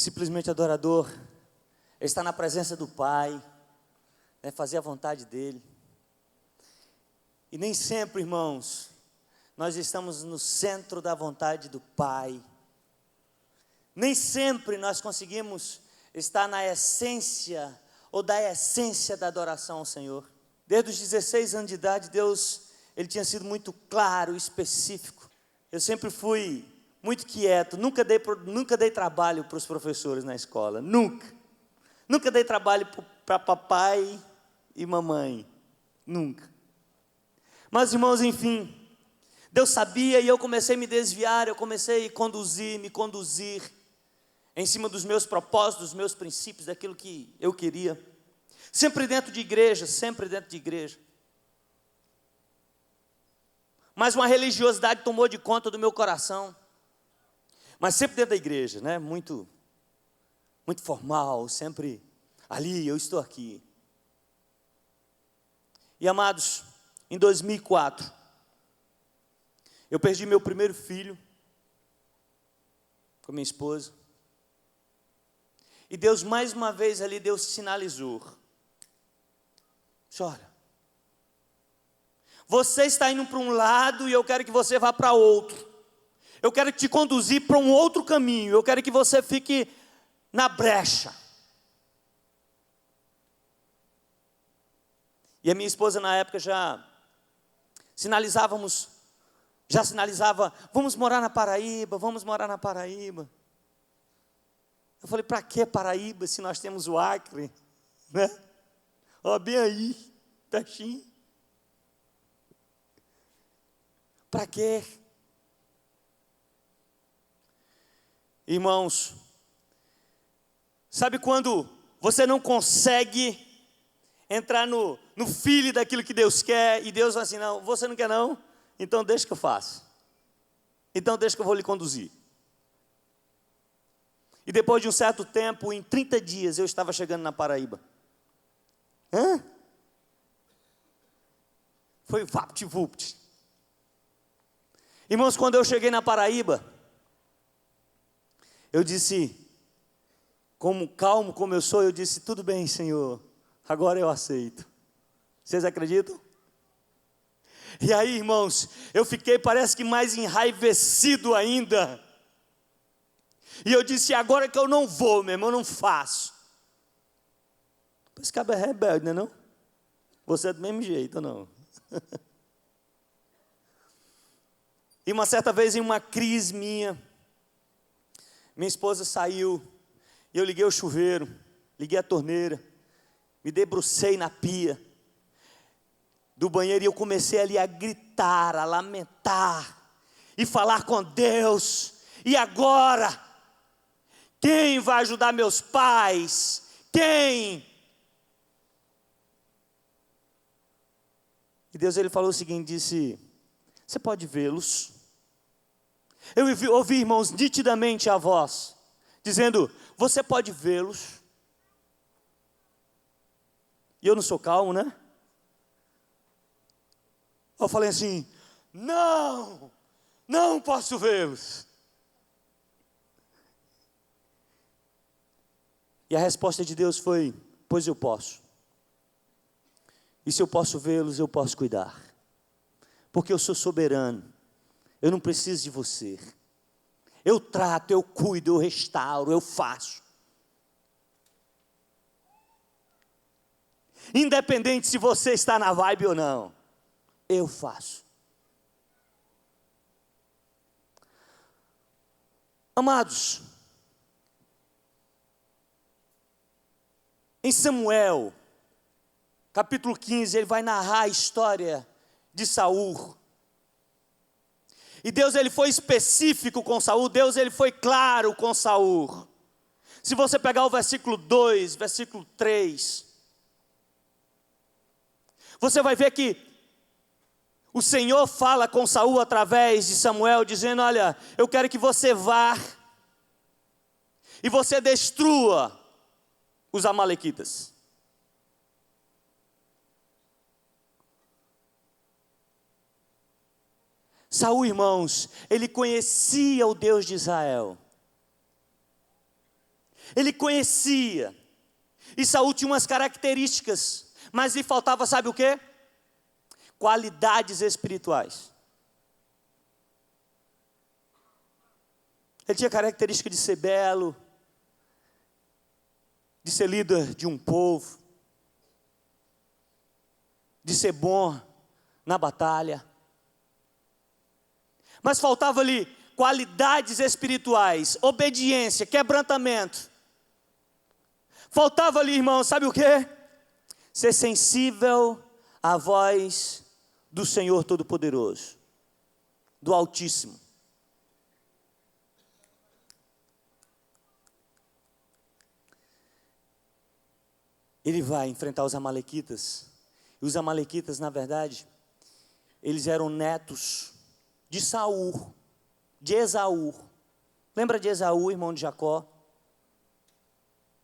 simplesmente adorador é estar na presença do Pai, é fazer a vontade dEle. E nem sempre, irmãos, nós estamos no centro da vontade do Pai. Nem sempre nós conseguimos estar na essência, ou da essência da adoração ao Senhor. Desde os 16 anos de idade, Deus, Ele tinha sido muito claro, específico. Eu sempre fui muito quieto, nunca dei trabalho para os professores na escola, nunca dei trabalho para papai e mamãe, nunca. Mas, irmãos, enfim, Deus sabia e eu comecei a me desviar, eu comecei a me conduzir em cima dos meus propósitos, dos meus princípios, daquilo que eu queria, sempre dentro de igreja. Mas uma religiosidade tomou de conta do meu coração, mas sempre dentro da igreja, né? Muito formal, sempre ali, eu estou aqui. E amados, em 2004, eu perdi meu primeiro filho, com minha esposa, e Deus mais uma vez ali, Deus sinalizou, olha, você está indo para um lado e eu quero que você vá para outro, eu quero te conduzir para um outro caminho, eu quero que você fique na brecha. E a minha esposa na época já sinalizava, vamos morar na Paraíba. Eu falei, para que Paraíba se nós temos o Acre, né? Ó, bem aí, pertinho. Para quê? Irmãos, sabe quando você não consegue entrar no feeling daquilo que Deus quer, e Deus vai assim, não, você não quer não? Então deixa que eu faço. Então deixa que eu vou lhe conduzir. E depois de um certo tempo, em 30 dias, eu estava chegando na Paraíba. Foi vapt-vupt. Irmãos, quando eu cheguei na Paraíba, eu disse, calmo como eu sou, eu disse, tudo bem, Senhor, agora eu aceito. Vocês acreditam? E aí, irmãos, eu fiquei, parece que mais enraivecido ainda. E eu disse, agora que eu não vou, meu irmão, eu não faço. Esse cabo é rebelde, não é não? Você é do mesmo jeito, ou não? E uma certa vez, em uma crise minha esposa saiu, e eu liguei o chuveiro, liguei a torneira, me debrucei na pia do banheiro, e eu comecei ali a gritar, a lamentar, e falar com Deus, e agora? Quem vai ajudar meus pais? Quem? E Deus, Ele falou o seguinte, disse, você pode vê-los? Eu ouvi, irmãos, nitidamente a voz, dizendo, você pode vê-los? E eu não sou calmo, né? Eu falei assim, não posso vê-los. E a resposta de Deus foi, pois eu posso. E se eu posso vê-los, eu posso cuidar. Porque eu sou soberano. Eu não preciso de você. Eu trato, eu cuido, eu restauro, eu faço. Independente se você está na vibe ou não, eu faço. Amados, em Samuel, capítulo 15, ele vai narrar a história de Saul. E Deus, ele foi específico com Saul, Deus, ele foi claro com Saul. Se você pegar o versículo 2, versículo 3, você vai ver que o Senhor fala com Saul através de Samuel, dizendo, olha, eu quero que você vá e você destrua os amalequitas. Saul, irmãos, ele conhecia o Deus de Israel. Ele conhecia. E Saul tinha umas características, mas lhe faltava, sabe o quê? Qualidades espirituais. Ele tinha característica de ser belo, de ser líder de um povo, de ser bom na batalha. Mas faltava-lhe qualidades espirituais, obediência, quebrantamento. Faltava-lhe, irmão, sabe o quê? Ser sensível à voz do Senhor Todo-Poderoso, do Altíssimo. Ele vai enfrentar os amalequitas. E os amalequitas, na verdade, eles eram netos de Saul, de Esaú. Lembra de Esaú, irmão de Jacó?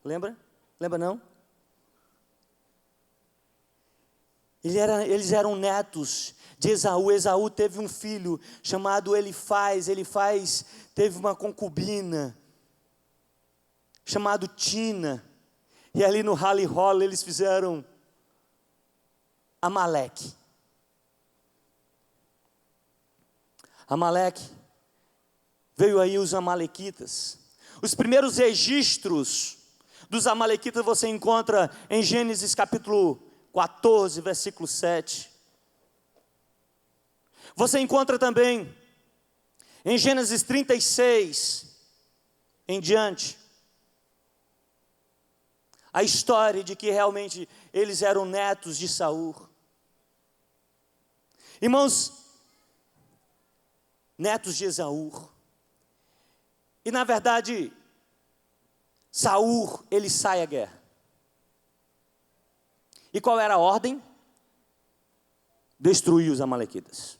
Lembra? Lembra não? Eles eram netos de Esaú. Esaú teve um filho chamado Elifaz. Elifaz teve uma concubina chamado Tina. E ali no rally rola eles fizeram Amaleque. Amaleque, veio aí os amalequitas. Os primeiros registros dos amalequitas você encontra em Gênesis capítulo 14, versículo 7. Você encontra também em Gênesis 36 em diante. A história de que realmente eles eram netos de Saul. Irmãos, netos de Esaú. E na verdade, Saul, ele sai à guerra. E qual era a ordem? Destruir os amalequitas.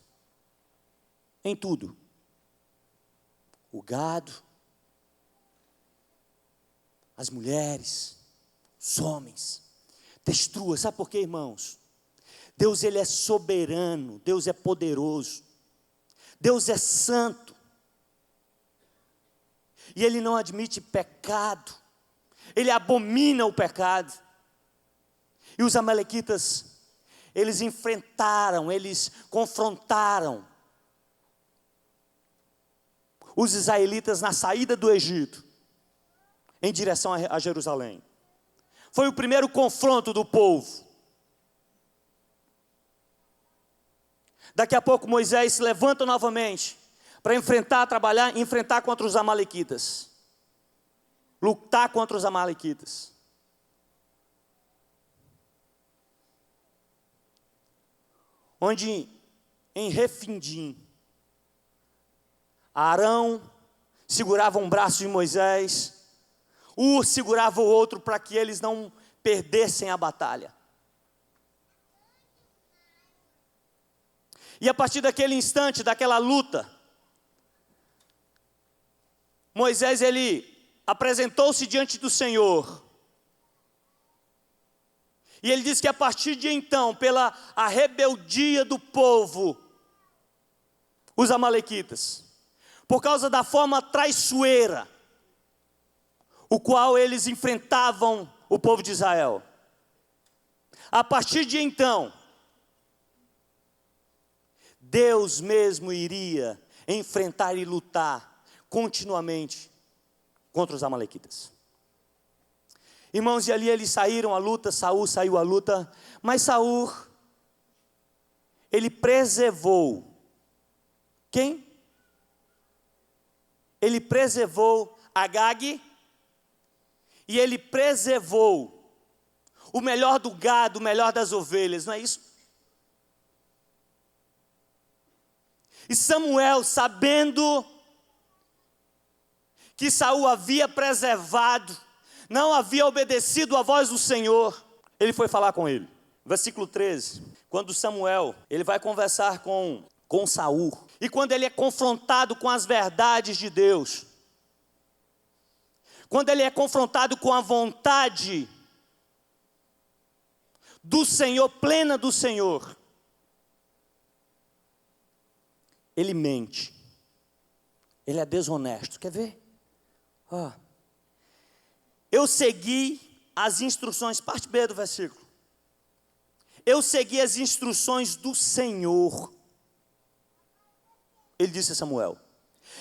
Em tudo. O gado, as mulheres, os homens. Destrua. Sabe por quê, irmãos? Deus, ele é soberano. Deus é poderoso. Deus é santo. E Ele não admite pecado. Ele abomina o pecado. E os amalequitas, eles enfrentaram, eles confrontaram os israelitas na saída do Egito, em direção a Jerusalém. Foi o primeiro confronto do povo. Daqui a pouco Moisés se levanta novamente para enfrentar contra os amalequitas. Lutar contra os amalequitas. Onde em Refidim, Arão segurava um braço de Moisés, Ur segurava o outro para que eles não perdessem a batalha. E a partir daquele instante, daquela luta, Moisés, ele apresentou-se diante do Senhor. E ele disse que a partir de então, pela a rebeldia do povo, os amalequitas, por causa da forma traiçoeira, o qual eles enfrentavam o povo de Israel. A partir de então, Deus mesmo iria enfrentar e lutar continuamente contra os amalequitas. Irmãos, e ali eles saíram à luta, Saul saiu à luta, mas Saul, ele preservou, quem? Ele preservou Agag, e ele preservou o melhor do gado, o melhor das ovelhas, não é isso? E Samuel, sabendo que Saul havia preservado, não havia obedecido à voz do Senhor, ele foi falar com ele. Versículo 13, quando Samuel, ele vai conversar com Saul, e quando ele é confrontado com as verdades de Deus, quando ele é confrontado com a vontade do Senhor, plena do Senhor, ele mente, ele é desonesto. Quer ver? Eu segui as instruções, parte B do versículo. Eu segui as instruções do Senhor. Ele disse a Samuel: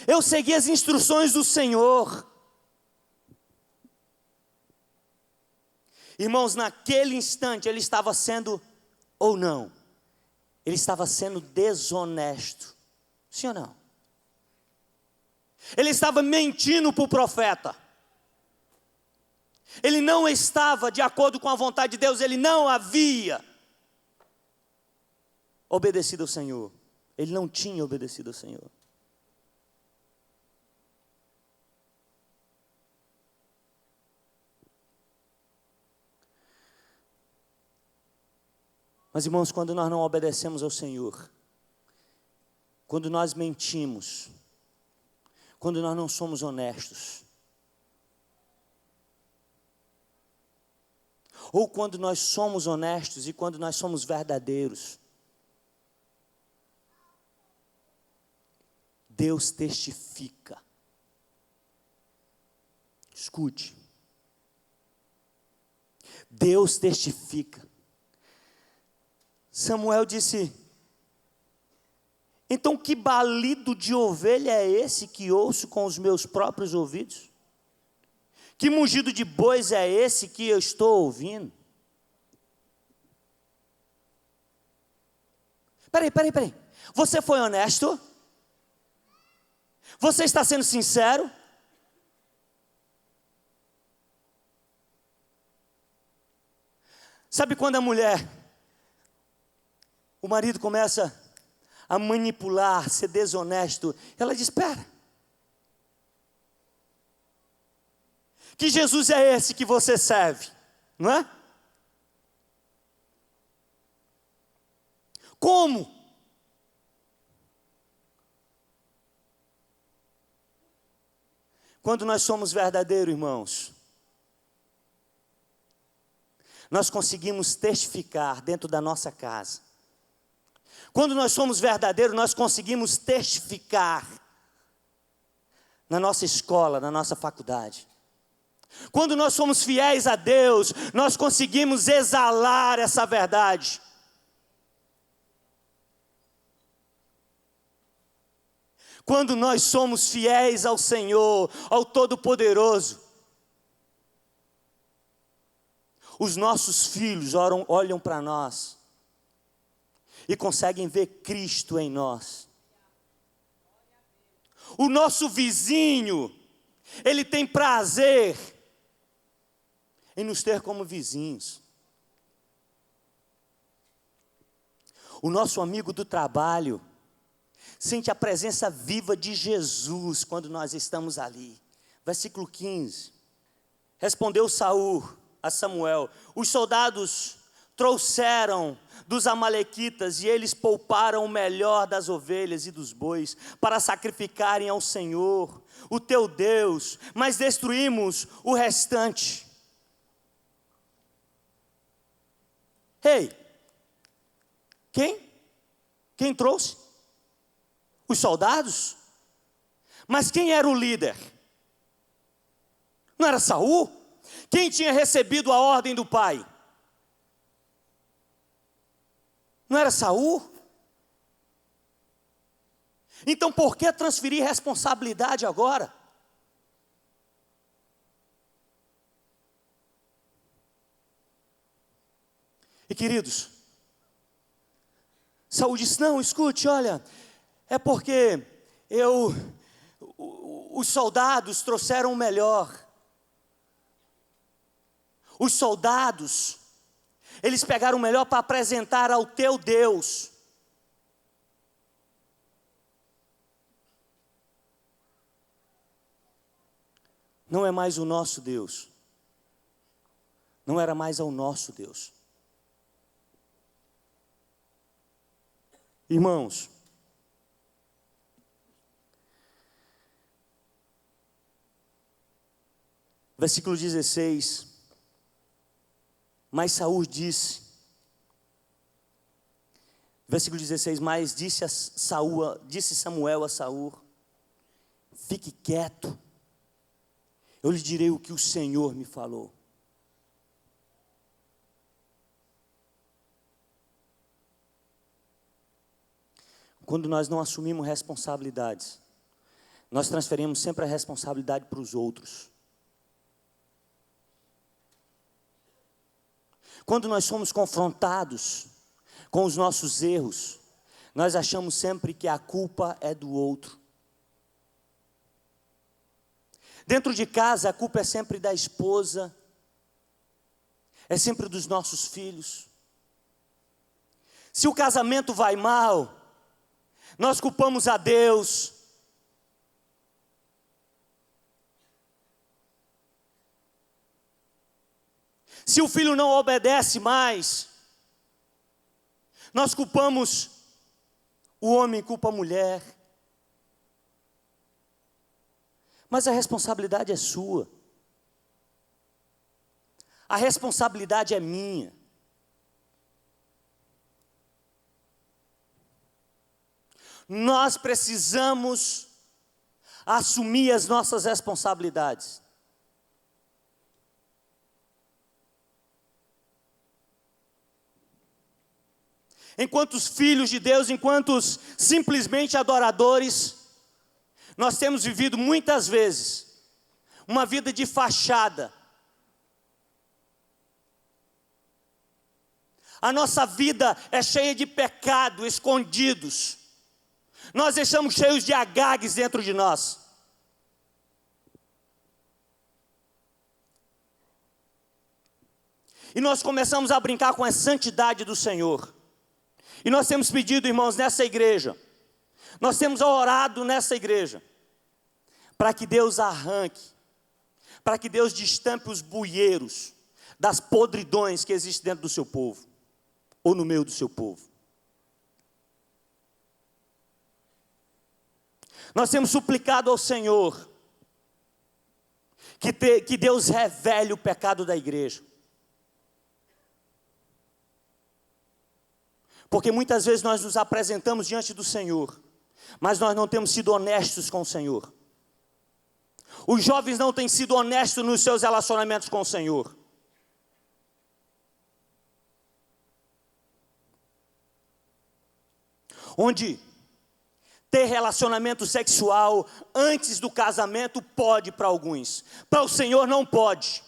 eu segui as instruções do Senhor. Irmãos, naquele instante ele estava sendo, ou não, ele estava sendo desonesto. Sim ou não? Ele estava mentindo para o profeta. Ele não estava de acordo com a vontade de Deus. Ele não havia obedecido ao Senhor. Ele não tinha obedecido ao Senhor. Mas, irmãos, quando nós não obedecemos ao Senhor, quando nós mentimos, quando nós não somos honestos, ou quando nós somos honestos e quando nós somos verdadeiros, Deus testifica. Escute. Deus testifica. Samuel disse: então que balido de ovelha é esse que ouço com os meus próprios ouvidos? Que mugido de bois é esse que eu estou ouvindo? Peraí. Você foi honesto? Você está sendo sincero? Sabe quando a mulher, o marido começa a manipular, ser desonesto, ela diz: espera, que Jesus é esse que você serve, não é? Como? Quando nós somos verdadeiros, irmãos, nós conseguimos testificar dentro da nossa casa. Quando nós somos verdadeiros, nós conseguimos testificar na nossa escola, na nossa faculdade. Quando nós somos fiéis a Deus, nós conseguimos exalar essa verdade. Quando nós somos fiéis ao Senhor, ao Todo-Poderoso, os nossos filhos olham para nós e conseguem ver Cristo em nós. O nosso vizinho, ele tem prazer em nos ter como vizinhos. O nosso amigo do trabalho sente a presença viva de Jesus quando nós estamos ali. Versículo 15. Respondeu Saul a Samuel: os soldados trouxeram dos amalequitas e eles pouparam o melhor das ovelhas e dos bois para sacrificarem ao Senhor, o teu Deus, mas destruímos o restante. Ei, quem trouxe? Os soldados? Mas quem era o líder? Não era Saul? Quem tinha recebido a ordem do pai? Não era Saul? Então por que transferir responsabilidade agora? E queridos, Saul disse: não, escute, olha, é porque os soldados trouxeram o melhor. Os soldados, eles pegaram o melhor para apresentar ao teu Deus. Não é mais o nosso Deus. Não era mais ao nosso Deus. Irmãos, versículo 16, mas Saul disse, versículo 16, mas disse Samuel a Saul: fique quieto Eu lhe direi o que o Senhor me falou. Quando nós não assumimos responsabilidades, nós transferimos sempre a responsabilidade para os outros. Quando nós somos confrontados com os nossos erros, nós achamos sempre que a culpa é do outro. Dentro de casa, a culpa é sempre da esposa, é sempre dos nossos filhos. Se o casamento vai mal, nós culpamos a Deus. Se o filho não obedece mais, nós culpamos o homem, culpa a mulher. Mas a responsabilidade é sua. A responsabilidade é minha. Nós precisamos assumir as nossas responsabilidades. Enquanto filhos de Deus, enquanto simplesmente adoradores, nós temos vivido muitas vezes uma vida de fachada. A nossa vida é cheia de pecado escondidos. Nós deixamos cheios de agagues dentro de nós. E nós começamos a brincar com a santidade do Senhor. E nós temos pedido, irmãos, nessa igreja, nós temos orado nessa igreja, para que Deus arranque, para que Deus destampe os bueiros das podridões que existem dentro do seu povo, ou no meio do seu povo. Nós temos suplicado ao Senhor, que Deus revele o pecado da igreja. Porque muitas vezes nós nos apresentamos diante do Senhor, mas nós não temos sido honestos com o Senhor. Os jovens não têm sido honestos nos seus relacionamentos com o Senhor. Onde ter relacionamento sexual antes do casamento pode para alguns, para o Senhor não pode.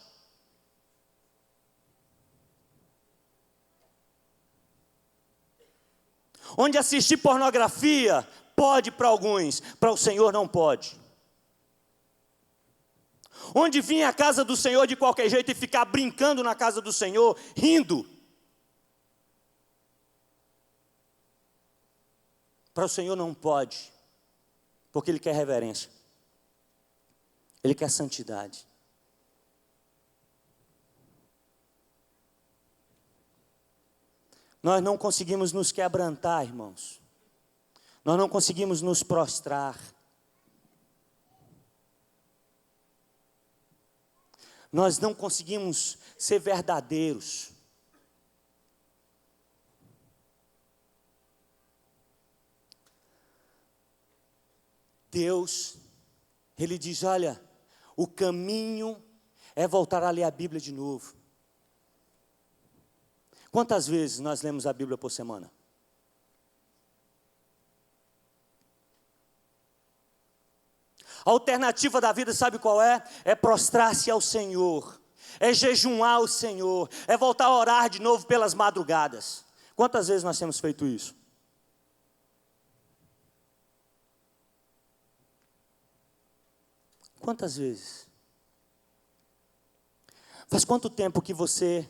Onde assistir pornografia pode para alguns, para o Senhor não pode. Onde vir à casa do Senhor de qualquer jeito e ficar brincando na casa do Senhor, rindo, para o Senhor não pode, porque Ele quer reverência, Ele quer santidade. Nós não conseguimos nos quebrantar, irmãos. Nós não conseguimos nos prostrar. Nós não conseguimos ser verdadeiros. Deus, Ele diz, olha, o caminho é voltar a ler a Bíblia de novo. Quantas vezes nós lemos a Bíblia por semana? A alternativa da vida, sabe qual é? É prostrar-se ao Senhor, é jejuar ao Senhor, é voltar a orar de novo pelas madrugadas. Quantas vezes nós temos feito isso? Quantas vezes? Faz quanto tempo que você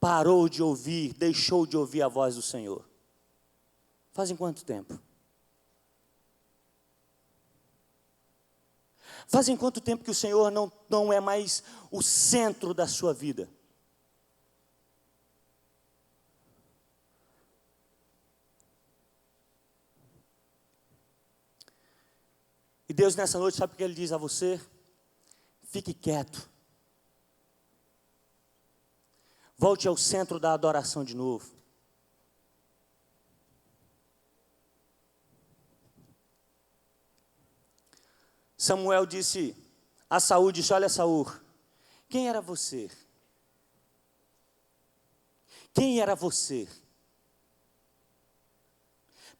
parou de ouvir, deixou de ouvir a voz do Senhor? Fazem quanto tempo? Fazem quanto tempo que o Senhor não é mais o centro da sua vida? E Deus nessa noite, sabe o que Ele diz a você? Fique quieto. Volte ao centro da adoração de novo. Samuel disse a Saul, disse: olha, Saul, quem era você? Quem era você?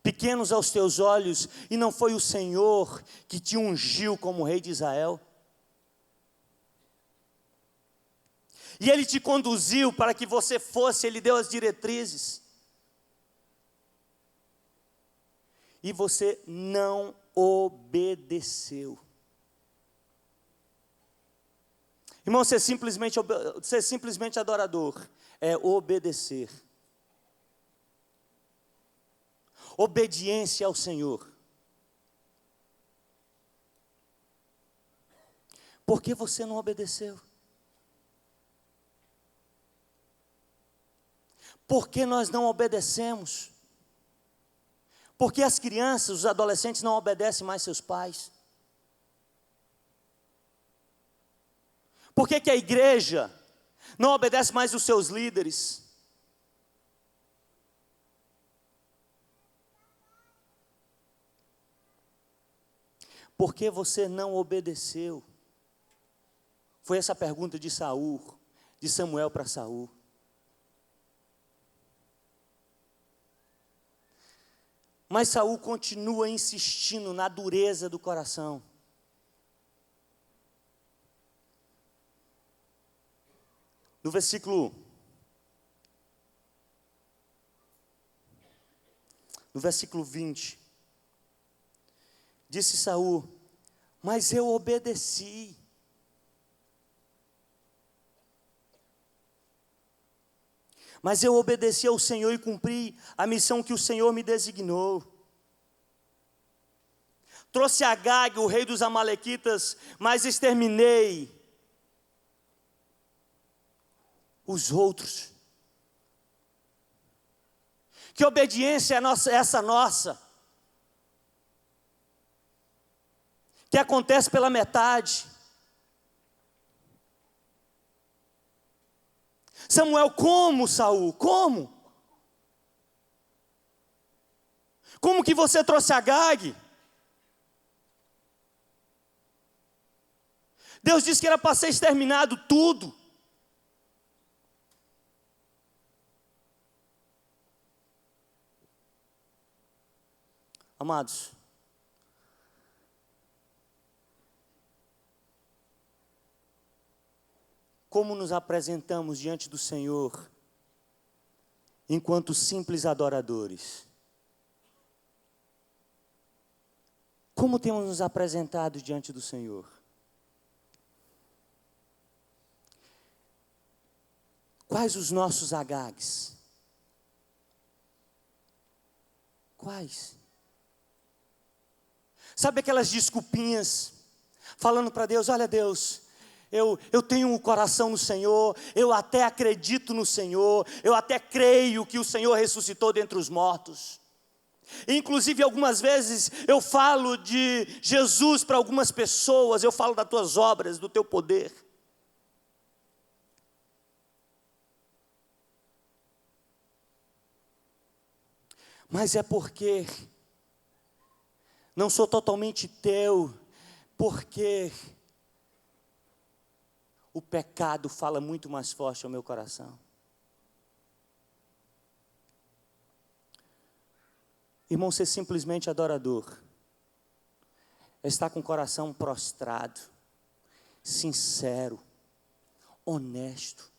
Pequenos aos teus olhos, e não foi o Senhor que te ungiu como rei de Israel? E Ele te conduziu para que você fosse, Ele deu as diretrizes. E você não obedeceu. Irmão, ser simplesmente adorador é obedecer. Obediência ao Senhor. Por que você não obedeceu? Por que nós não obedecemos? Por que as crianças, os adolescentes não obedecem mais seus pais? Por que a igreja não obedece mais os seus líderes? Por que você não obedeceu? Foi essa a pergunta de Samuel para Saul. Mas Saul continua insistindo na dureza do coração. No versículo 20, disse Saul: mas eu obedeci. Mas eu obedeci ao Senhor e cumpri a missão que o Senhor me designou. Trouxe Agag, o rei dos amalequitas, mas exterminei os outros. Que obediência é essa nossa? Que acontece pela metade. Samuel, como, Saul? Como? Como que você trouxe Agag? Deus disse que era para ser exterminado tudo. Amados, como nos apresentamos diante do Senhor, enquanto simples adoradores? Como temos nos apresentado diante do Senhor? Quais os nossos Agags? Quais? Sabe aquelas desculpinhas, falando para Deus: olha Deus, eu tenho um coração no Senhor, eu até acredito no Senhor, eu até creio que o Senhor ressuscitou dentre os mortos. Inclusive algumas vezes eu falo de Jesus para algumas pessoas, eu falo das tuas obras, do teu poder. Mas é porque não sou totalmente teu, porque o pecado fala muito mais forte ao meu coração. Irmão, ser simplesmente adorador é estar com o coração prostrado, sincero, honesto.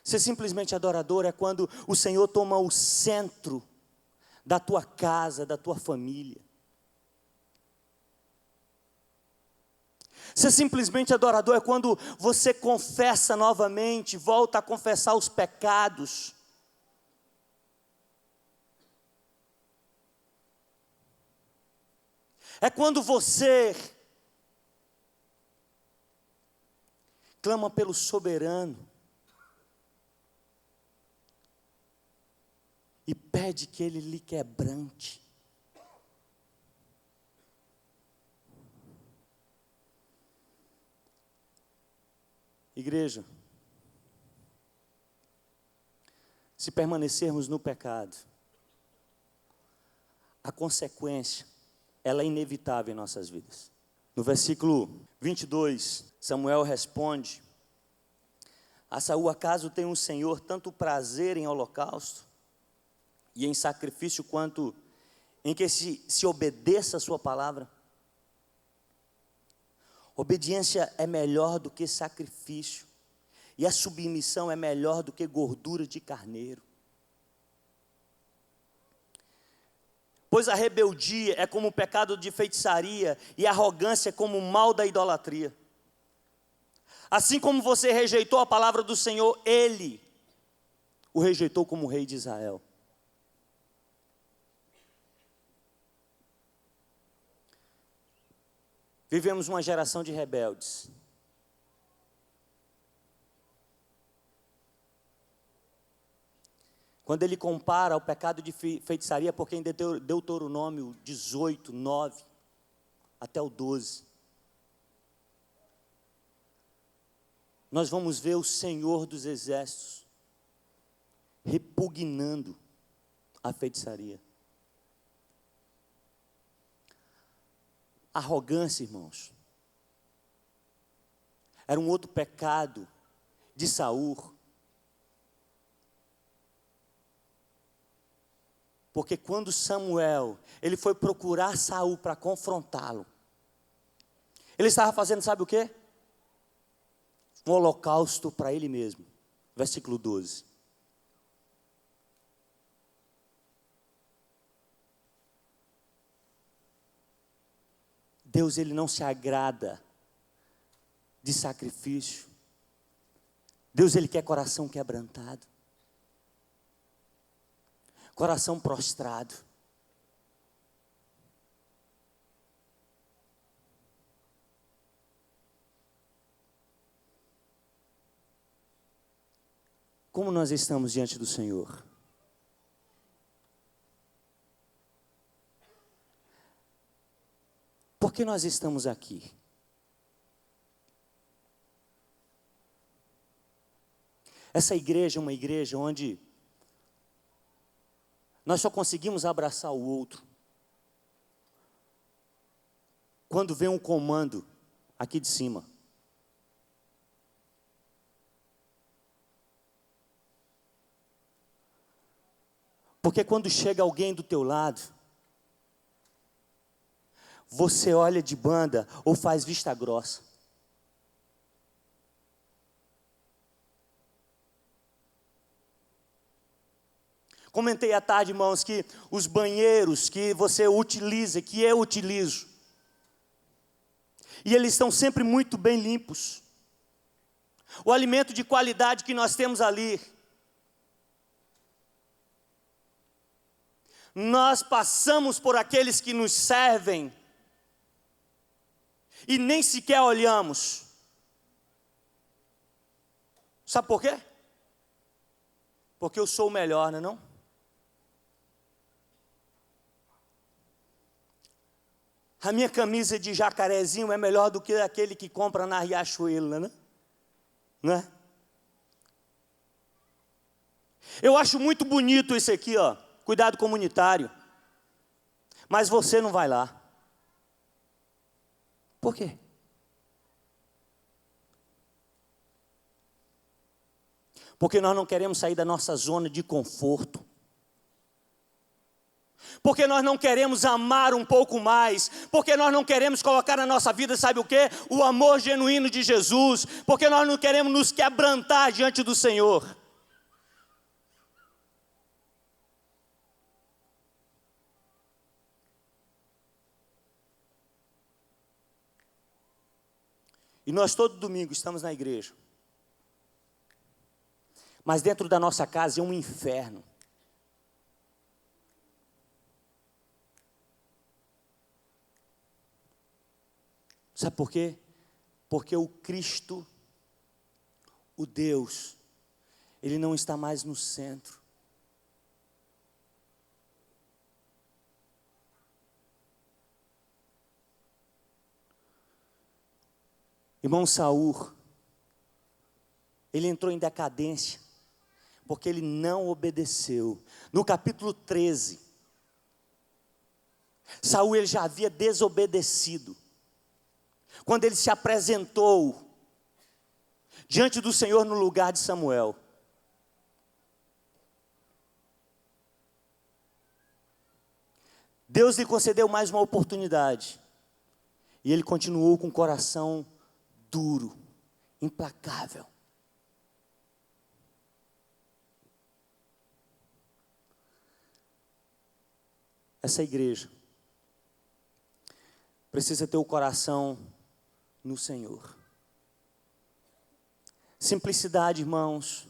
Ser simplesmente adorador é quando o Senhor toma o centro da tua casa, da tua família. Ser simplesmente adorador é quando você confessa novamente, volta a confessar os pecados. É quando você clama pelo soberano e pede que Ele lhe quebrante. Igreja, se permanecermos no pecado, a consequência, ela é inevitável em nossas vidas. No versículo 22, Samuel responde a Saul: acaso tem o Senhor tanto prazer em holocausto e em sacrifício quanto em que se obedeça a sua palavra? Obediência é melhor do que sacrifício, e a submissão é melhor do que gordura de carneiro. Pois a rebeldia é como o pecado de feitiçaria, e a arrogância é como o mal da idolatria. Assim como você rejeitou a palavra do Senhor, Ele o rejeitou como rei de Israel. Vivemos uma geração de rebeldes. Quando ele compara o pecado de feitiçaria, porque em Deuteronômio 18, 9 até o 12, nós vamos ver o Senhor dos Exércitos repugnando a feitiçaria. Arrogância, irmãos, era um outro pecado de Saul. Porque quando Samuel, ele foi procurar Saul para confrontá-lo, ele estava fazendo, sabe o quê? Um holocausto para ele mesmo. Versículo 12. Deus, ele não se agrada de sacrifício. Deus, ele quer coração quebrantado, coração prostrado. Como nós estamos diante do Senhor? Por que nós estamos aqui? Essa igreja é uma igreja onde nós só conseguimos abraçar o outro quando vem um comando aqui de cima. Porque quando chega alguém do teu lado, você olha de banda ou faz vista grossa. Comentei à tarde, irmãos, que os banheiros que você utiliza, que eu utilizo, e eles estão sempre muito bem limpos. O alimento de qualidade que nós temos ali, nós passamos por aqueles que nos servem e nem sequer olhamos. Sabe por quê? Porque eu sou o melhor, não é não? A minha camisa de jacarezinho é melhor do que aquele que compra na Riachuelo, né? Não é? Eu acho muito bonito isso aqui, ó, cuidado comunitário. Mas você não vai lá. Por quê? Porque nós não queremos sair da nossa zona de conforto. Porque nós não queremos amar um pouco mais. Porque nós não queremos colocar na nossa vida, sabe o quê? O amor genuíno de Jesus. Porque nós não queremos nos quebrantar diante do Senhor. E nós todo domingo estamos na igreja. Mas dentro da nossa casa é um inferno. Sabe por quê? Porque o Cristo, o Deus, Ele não está mais no centro. Irmão Saul, ele entrou em decadência, porque ele não obedeceu. No capítulo 13, Saul ele já havia desobedecido. quando ele se apresentou diante do Senhor no lugar de Samuel. Deus lhe concedeu mais uma oportunidade, e ele continuou com o coração duro, implacável. Essa igreja precisa ter o coração no Senhor. Simplicidade, irmãos,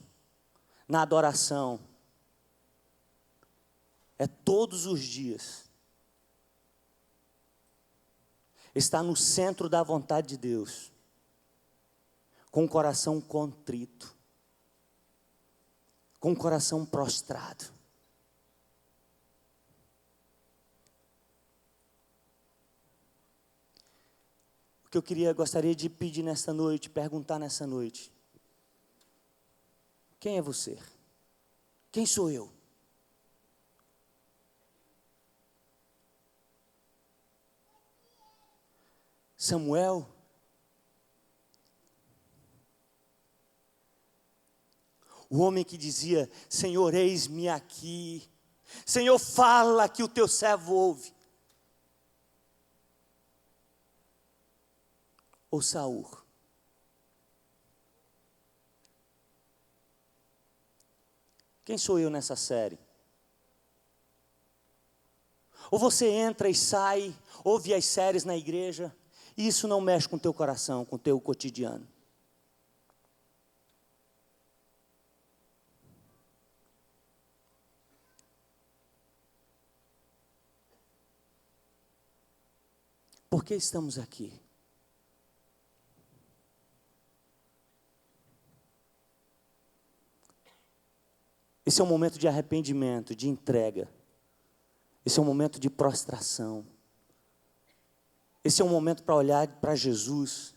na adoração, é todos os dias estar no centro da vontade de Deus, com o coração contrito, com o coração prostrado. O que eu gostaria de pedir nessa noite, perguntar nessa noite: quem é você? Quem sou eu? Samuel, o homem que dizia: Senhor, eis-me aqui. Senhor, fala que o teu servo ouve. Ou Saul? Quem sou eu nessa série? Ou você entra e sai, ouve as séries na igreja, e isso não mexe com o teu coração, com o teu cotidiano. Por que estamos aqui? Esse é um momento de arrependimento, de entrega. Esse é um momento de prostração. Esse é um momento para olhar para Jesus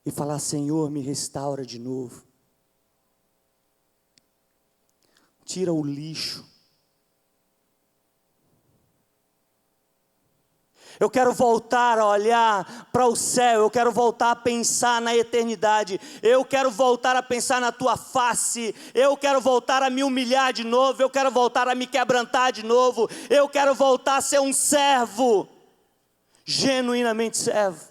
e falar: Senhor, me restaura de novo. Tira o lixo. Eu quero voltar a olhar para o céu, eu quero voltar a pensar na eternidade, eu quero voltar a pensar na tua face, eu quero voltar a me humilhar de novo, eu quero voltar a me quebrantar de novo, eu quero voltar a ser um servo, genuinamente servo.